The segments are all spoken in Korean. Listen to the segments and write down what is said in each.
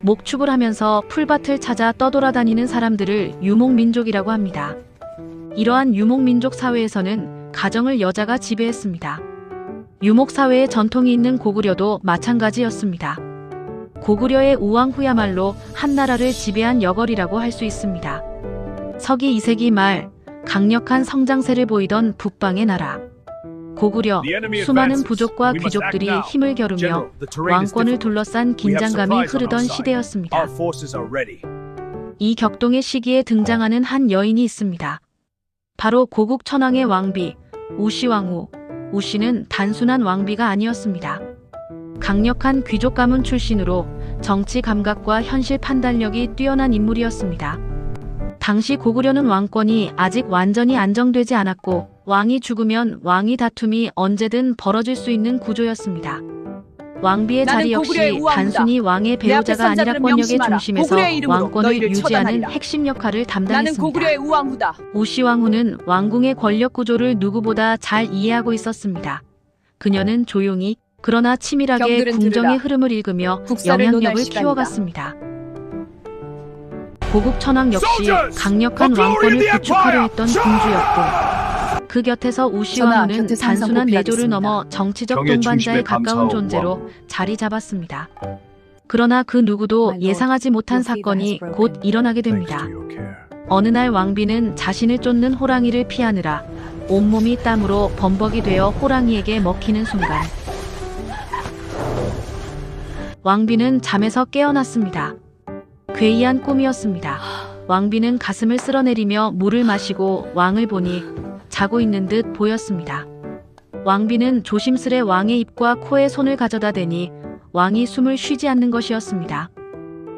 목축을 하면서 풀밭을 찾아 떠돌아다니는 사람들을 유목민족이라고 합니다. 이러한 유목민족 사회에서는 가정을 여자가 지배했습니다. 유목사회의 전통이 있는 고구려도 마찬가지였습니다. 고구려의 우왕후야말로 한나라를 지배한 여걸이라고 할 수 있습니다. 서기 2세기 말 강력한 성장세를 보이던 북방의 나라. 고구려, 수많은 부족과 귀족들이 힘을 겨루며 왕권을 둘러싼 긴장감이 흐르던 시대였습니다. 이 격동의 시기에 등장하는 한 여인이 있습니다. 바로 고국 천왕의 왕비, 우시왕후. 우씨는 단순한 왕비가 아니었습니다. 강력한 귀족 가문 출신으로 정치 감각과 현실 판단력이 뛰어난 인물이었습니다. 당시 고구려는 왕권이 아직 완전히 안정되지 않았고 왕이 죽으면 왕위 다툼이 언제든 벌어질 수 있는 구조였습니다. 왕비의 자리 역시 단순히 왕의 배우자가 아니라 권력의 중심에서 왕권을 유지하는 핵심 역할을 담당했습니다. 우시왕후는 왕궁의 권력 구조를 누구보다 잘 이해하고 있었습니다. 그녀는 조용히 그러나 치밀하게 궁정의 흐름을 읽으며 영향력을 키워갔습니다. 고국 천왕 역시 강력한 왕권을 구축하려 했던 공주였고 그 곁에서 우시왕후는 단순한 내조를 넘어 정치적 동반자에 가까운 존재로 자리 잡았습니다. 그러나 그 누구도 예상하지 못한 사건이 곧 일어나게 됩니다. 어느 날 왕비는 자신을 쫓는 호랑이를 피하느라 온몸이 땀으로 범벅이 되어 호랑이에게 먹히는 순간 왕비는 잠에서 깨어났습니다. 괴이한 꿈이었습니다. 왕비는 가슴을 쓸어내리며 물을 마시고 왕을 보니 자고 있는 듯 보였습니다. 왕비는 조심스레 왕의 입과 코에 손을 가져다 대니 왕이 숨을 쉬지 않는 것이었습니다.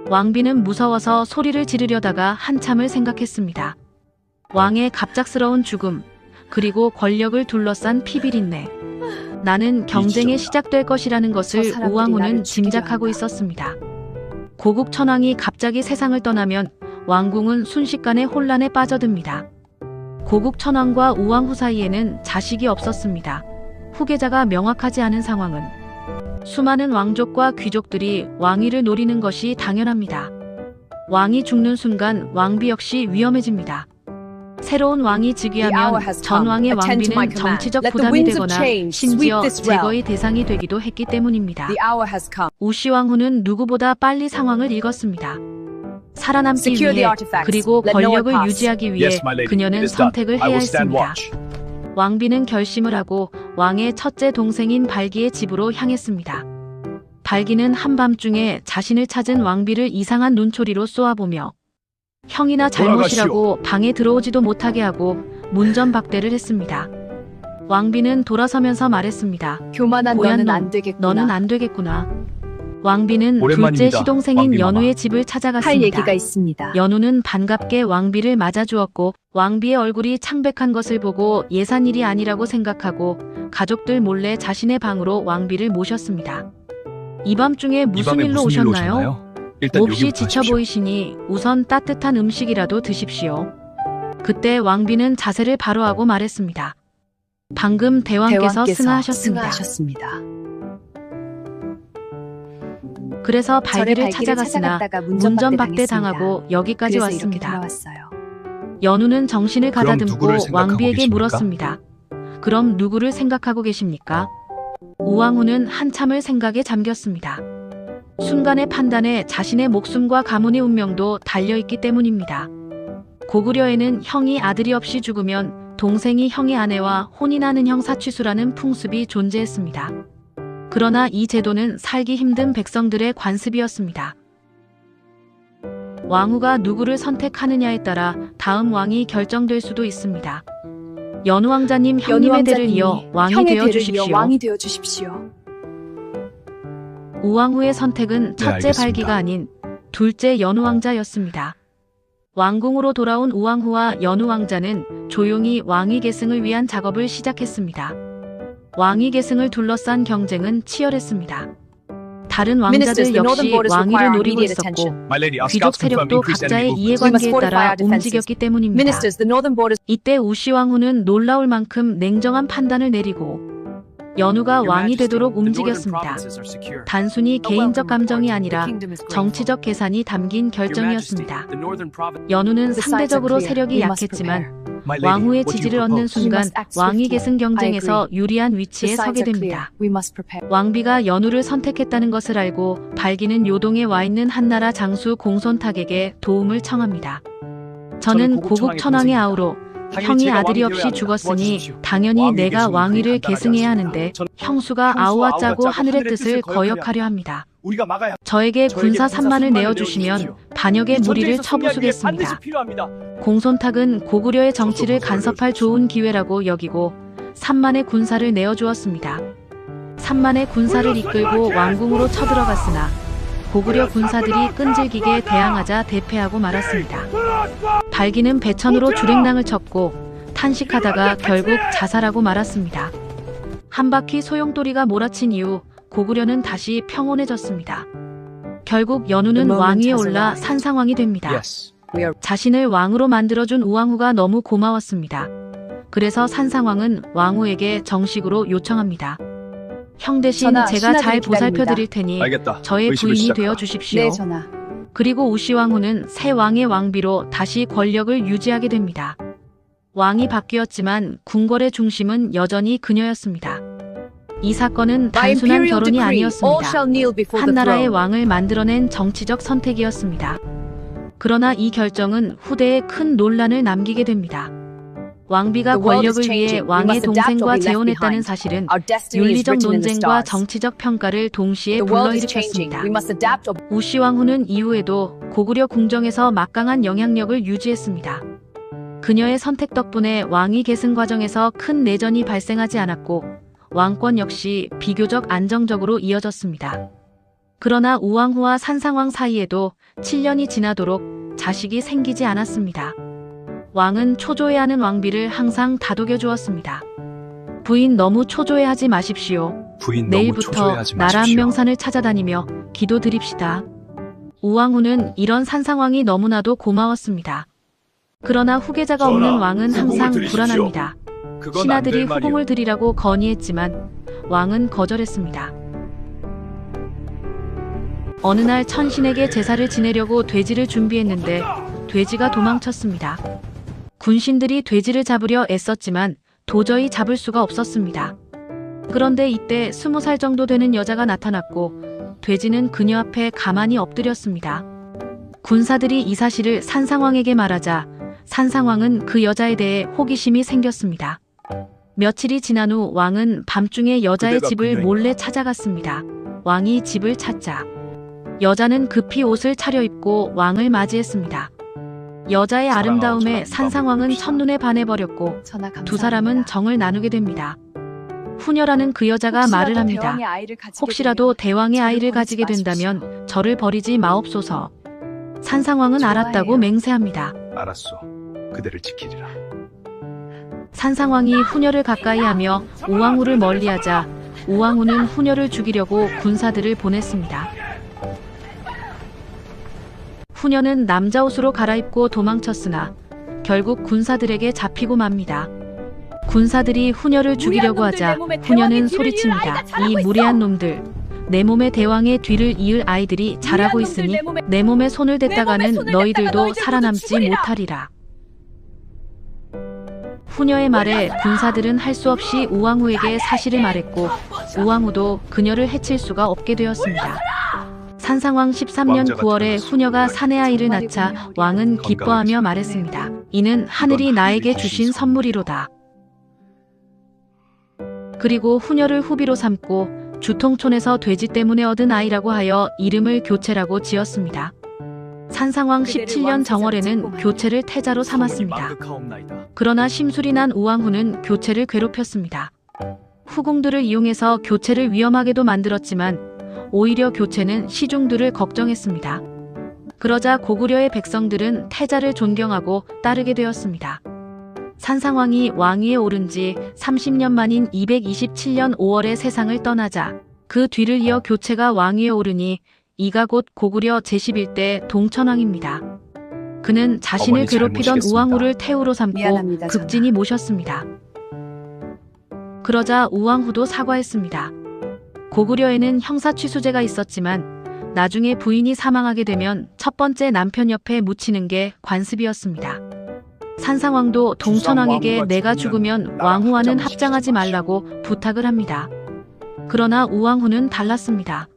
왕비는 무서워서 소리를 지르려다가 한참을 생각했습니다. 왕의 갑작스러운 죽음, 그리고 권력을 둘러싼 피비린내. 나는 경쟁에 시작될 것이라는 것을 우왕후는 짐작하고 있었습니다. 고국 천왕이 갑자기 세상을 떠나면 왕궁은 순식간에 혼란에 빠져듭니다. 고국 천왕과 우왕후 사이에는 자식이 없었습니다. 후계자가 명확하지 않은 상황은 수많은 왕족과 귀족들이 왕위를 노리는 것이 당연합니다. 왕이 죽는 순간 왕비 역시 위험해집니다. 새로운 왕이 즉위하면 전 왕의 왕비는 정치적 부담이 되거나 심지어 제거의 대상이 되기도 했기 때문입니다. 우시왕후는 누구보다 빨리 상황을 읽었습니다. 살아남기 위해 그리고 권력을 유지하기 위해 그녀는 선택을 해야 했습니다. 왕비는 결심을 하고 왕의 첫째 동생인 발기의 집으로 향했습니다. 발기는 한밤중에 자신을 찾은 왕비를 이상한 눈초리로 쏘아보며 형이나 잘못이라고 방에 들어오지도 못하게 하고 문전박대를 했습니다. 왕비는 돌아서면서 말했습니다. 교만한 너는 안 되겠구나. 너는 안 되겠구나. 왕비는 둘째 시동생인 연우의 집을 찾아갔습니다. 할 얘기가 있습니다. 연우는 반갑게 왕비를 맞아주었고 왕비의 얼굴이 창백한 것을 보고 예산일이 아니라고 생각하고 가족들 몰래 자신의 방으로 왕비를 모셨습니다. 이 밤중에 무슨 일로 오셨나요? 몹시 지쳐 보이시니 우선 따뜻한 음식이라도 드십시오. 그때 왕비는 자세를 바로 하고 말했습니다. 방금 대왕께서 승하하셨습니다. 그래서 발기를 찾아갔으나 문전박대 당하고 여기까지 왔습니다. 연우는 정신을 가다듬고 왕비에게 물었습니다. 그럼 누구를 생각하고 계십니까? 우왕후는 한참을 생각에 잠겼습니다. 순간의 판단에 자신의 목숨과 가문의 운명도 달려있기 때문입니다. 고구려에는 형이 아들이 없이 죽으면 동생이 형의 아내와 혼인하는 형사취수라는 풍습이 존재했습니다. 그러나 이 제도는 살기 힘든 백성들의 관습이었습니다. 왕후가 누구를 선택하느냐에 따라 다음 왕이 결정될 수도 있습니다. 연우 왕자님 형님의 대를 이어 왕이 되어 주십시오. 우왕후의 선택은 첫째 발기가 아닌 둘째 연우 왕자였습니다. 왕궁으로 돌아온 우왕후와 연우 왕자는 조용히 왕위 계승을 위한 작업을 시작했습니다. 왕위 계승을 둘러싼 경쟁은 치열했습니다. 다른 왕자들 역시 왕위를 노리고 있었고 귀족 세력도 각자의 이해관계에 따라 움직였기 때문입니다. 이때 우시왕후는 놀라울 만큼 냉정한 판단을 내리고 연우가 왕이 되도록 움직였습니다. 단순히 개인적 감정이 아니라 정치적 계산이 담긴 결정이었습니다. 연우는 상대적으로 세력이 약했지만 왕후의 지지를 얻는 순간 왕위 계승 경쟁에서 유리한 위치에 서게 됩니다. 왕비가 연우를 선택했다는 것을 알고 발기는 요동에 와 있는 한나라 장수 공손탁에게 도움을 청합니다. 저는 고국 천황의 아우로 형이 아들이 없이 죽었으니 당연히 내가 왕위를 계승해야 하는데 형수가 아우와 짜고 하늘의 뜻을 거역하려 합니다. 저에게 군사 3만을 내어주시면 반역의 무리를 쳐부수겠습니다. 공손탁은 고구려의 정치를 간섭할 좋은 기회라고 여기고 3만의 군사를 내어주었습니다. 3만의 군사를 이끌고 왕궁으로 쳐들어갔으나 고구려 군사들이 끈질기게 대항하자 대패하고 말았습니다. 발기는 배천으로 주랭랑을 쳤고 탄식하다가 결국 자살하고 말았습니다. 한 바퀴 소용돌이가 몰아친 이후 고구려는 다시 평온해졌습니다. 결국 연우는 왕위에 올라 산상왕이 됩니다. 자신을 왕으로 만들어준 우왕후가 너무 고마웠습니다. 그래서 산상왕은 왕후에게 정식으로 요청합니다. 형 대신 제가 잘 보살펴드릴 테니 저의 부인이 되어 주십시오. 네, 전하. 그리고 우시왕후는 새 왕의 왕비로 다시 권력을 유지하게 됩니다. 왕이 바뀌었지만 궁궐의 중심은 여전히 그녀였습니다. 이 사건은 단순한 결혼이 아니었습니다. 한나라의 왕을 만들어낸 정치적 선택이었습니다. 그러나 이 결정은 후대에 큰 논란을 남기게 됩니다. 왕비가 권력을 위해 왕의 동생과 재혼했다는 사실은 윤리적 논쟁과 정치적 평가를 동시에 불러일으켰습니다. 우시왕후는 이후에도 고구려 궁정에서 막강한 영향력을 유지했습니다. 그녀의 선택 덕분에 왕위 계승 과정에서 큰 내전이 발생하지 않았고 왕권 역시 비교적 안정적으로 이어졌습니다. 그러나 우왕후와 산상왕 사이에도 7년이 지나도록 자식이 생기지 않았습니다. 왕은 초조해하는 왕비를 항상 다독여 주었습니다. 부인 너무 초조해하지 마십시오. 내일부터 나라 한명산을 찾아다니며 기도드립시다. 우왕후는 이런 산상왕이 너무나도 고마웠습니다. 그러나 후계자가 없는 왕은 항상 불안합니다. 신하들이 후궁을 드리라고 건의했지만 왕은 거절했습니다. 어느 날 천신에게 제사를 지내려고 돼지를 준비했는데 돼지가 도망쳤습니다. 군신들이 돼지를 잡으려 애썼지만 도저히 잡을 수가 없었습니다. 그런데 이때 20살 정도 되는 여자가 나타났고 돼지는 그녀 앞에 가만히 엎드렸습니다. 군사들이 이 사실을 산상왕에게 말하자 산상왕은 그 여자에 대해 호기심이 생겼습니다. 며칠이 지난 후 왕은 밤중에 여자의 집을 몰래 찾아갔습니다. 왕이 집을 찾자 여자는 급히 옷을 차려입고 왕을 맞이했습니다. 여자의 아름다움에 산상왕은 첫눈에 반해버렸고 두 사람은 정을 나누게 됩니다. 후녀라는 그 여자가 말을 합니다. 혹시라도 대왕의 아이를 가지게 된다면 저를 버리지 마옵소서. 산상왕은 알았다고 맹세합니다. 알았소. 그대를 지키리라. 산상왕이 후녀를 가까이하며 우왕후를 멀리하자 우왕후는 후녀를 죽이려고 군사들을 보냈습니다. 후녀는 남자 옷으로 갈아입고 도망쳤으나 결국 군사들에게 잡히고 맙니다. 군사들이 후녀를 죽이려고 하자 후녀는 소리칩니다. 이 무례한 놈들, 내 몸에 대왕의 뒤를 이을 아이들이 자라고 있으니 내 몸에 손을 댔다가는 너희들도 살아남지 못하리라. 후녀의 말에 군사들은 할 수 없이 우왕후에게 사실을 말했고 우왕후도 그녀를 해칠 수가 없게 되었습니다. 산상왕 13년 9월에 후녀가 사내 아이를 낳자 왕은 기뻐하며 말했습니다. 이는 하늘이 나에게 주신 선물이로다. 그리고 후녀를 후비로 삼고 주통촌에서 돼지 때문에 얻은 아이라고 하여 이름을 교체라고 지었습니다. 산상왕 17년 정월에는 교체를 태자로 삼았습니다. 그러나 심술이 난 우왕후는 교체를 괴롭혔습니다. 후궁들을 이용해서 교체를 위험하게도 만들었지만 오히려 교체는 시중들을 걱정했습니다. 그러자 고구려의 백성들은 태자를 존경하고 따르게 되었습니다. 산상왕이 왕위에 오른 지 30년 만인 227년 5월에 세상을 떠나자 그 뒤를 이어 교체가 왕위에 오르니 이가 곧 고구려 제11대 동천왕입니다. 그는 자신을 괴롭히던 우왕후를 태우로 삼고 극진히 모셨습니다. 그러자 우왕후도 사과했습니다. 고구려에는 형사취수제가 있었지만 나중에 부인이 사망하게 되면 첫 번째 남편 옆에 묻히는 게 관습이었습니다. 산상왕도 동천왕에게 내가 죽으면 왕후와는 합장하지 말라고 부탁을 합니다. 그러나 우왕후는 달랐습니다.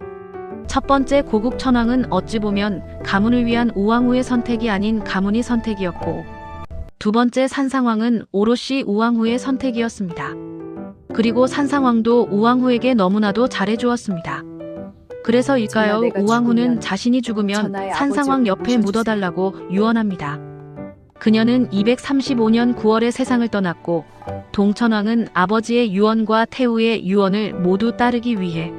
첫 번째 고국천왕은 어찌 보면 가문을 위한 우왕후의 선택이 아닌 가문의 선택이었고, 두 번째 산상왕은 오롯이 우왕후의 선택이었습니다. 그리고 산상왕도 우왕후에게 너무나도 잘해주었습니다. 그래서일까요? 전하, 내가 우왕후는 죽으면 자신이 죽으면 전하의 산상왕 아버지 옆에 모셔주세요. 묻어달라고 유언합니다. 그녀는 235년 9월에 세상을 떠났고, 동천왕은 아버지의 유언과 태후의 유언을 모두 따르기 위해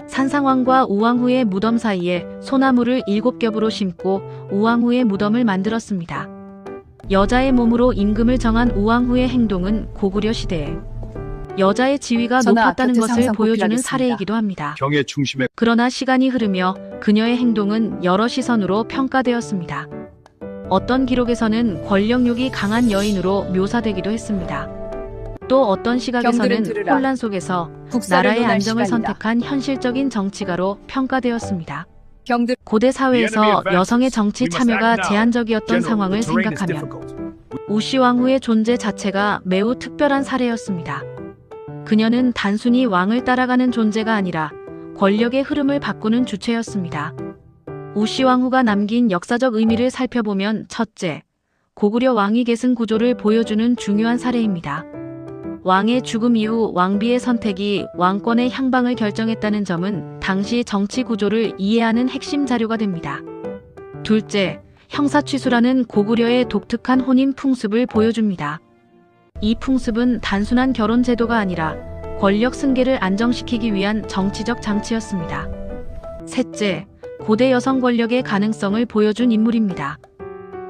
산상왕과 우왕후의 무덤 사이에 소나무를 7겹으로 심고 우왕후의 무덤을 만들었습니다. 여자의 몸으로 임금을 정한 우왕후의 행동은 고구려 시대에 여자의 지위가 전하, 높았다는 곁에 것을 상상 보여주는 보필하겠습니다. 사례이기도 합니다. 경의 중심에 그러나 시간이 흐르며 그녀의 행동은 여러 시선으로 평가되었습니다. 어떤 기록에서는 권력욕이 강한 여인으로 묘사되기도 했습니다. 또 어떤 경들은 시각에서는 들으라. 혼란 속에서 국사를 나라의 논할 안정을 시간이다. 선택한 현실적인 정치가로 평가되었습니다. 경들 고대 사회에서 여성의 정치 참여가 제한적이었던 상황을 General, the terrain is 생각하면 difficult. 우시 왕후의 존재 자체가 매우 특별한 사례였습니다. 그녀는 단순히 왕을 따라가는 존재가 아니라 권력의 흐름을 바꾸는 주체였습니다. 우시 왕후가 남긴 역사적 의미를 살펴보면 첫째, 고구려 왕위 계승 구조를 보여주는 중요한 사례입니다. 왕의 죽음 이후 왕비의 선택이 왕권의 향방을 결정했다는 점은 당시 정치 구조를 이해하는 핵심 자료가 됩니다. 둘째, 형사취수라는 고구려의 독특한 혼인 풍습을 보여줍니다. 이 풍습은 단순한 결혼 제도가 아니라 권력 승계를 안정시키기 위한 정치적 장치였습니다. 셋째, 고대 여성 권력의 가능성을 보여준 인물입니다.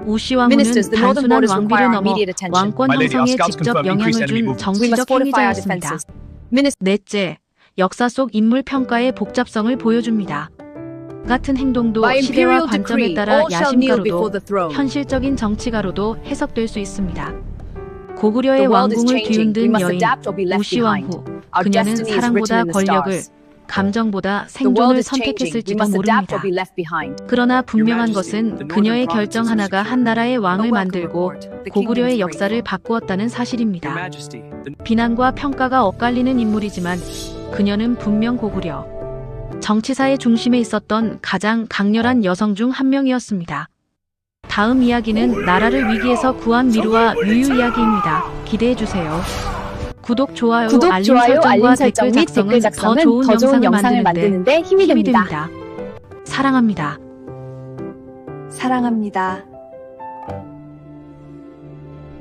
우시 왕후는 Ministers, the northern 단순한 borders 왕비를 require 넘어 immediate attention. 왕권 My lady, our 형성에 scouts 직접 confirm 영향을 increased enemy 준 movements. We must 정치적 fortify our 행위자였습니다. defenses. Minister, 넷째, 역사 속 인물 평가의 복잡성을 보여줍니다. 같은 행동도 by 시대와 imperial 관점에 decree, 따라 all shall kneel before 야심가로도 the throne. 현실적인 정치가로도 해석될 수 있습니다. 고구려의 The world is 왕궁을 changing. We 뒤흔든 must 여인 adapt or be left 우시 behind. 왕후. Our 그녀는 destiny is 사랑보다 written in the 권력을, stars. 감정보다 The world 생존을 is changing. We 선택했을지도 must adapt 모릅니다. or be left behind. 그러나 분명한 Your Majesty, the 것은 그녀의 northern 결정 provinces 하나가 are 한 나라의 A 왕을 welcome 만들고 report. The kingdom 고구려의 is 역사를 grateful. 바꾸었다는 Your 사실입니다. Majesty, the 비난과 평가가 엇갈리는 인물이지만 그녀는 분명 고구려 정치사의 중심에 있었던 가장 강렬한 여성 중 한 명이었습니다. 다음 이야기는 나라를 위기에서 구한 미루와 유유 이야기입니다. 기대해주세요. 구독, 좋아요, 알림 설정과 댓글 작성은 더 좋은 영상을 만드는데 힘이 됩니다. 사랑합니다. 사랑합니다.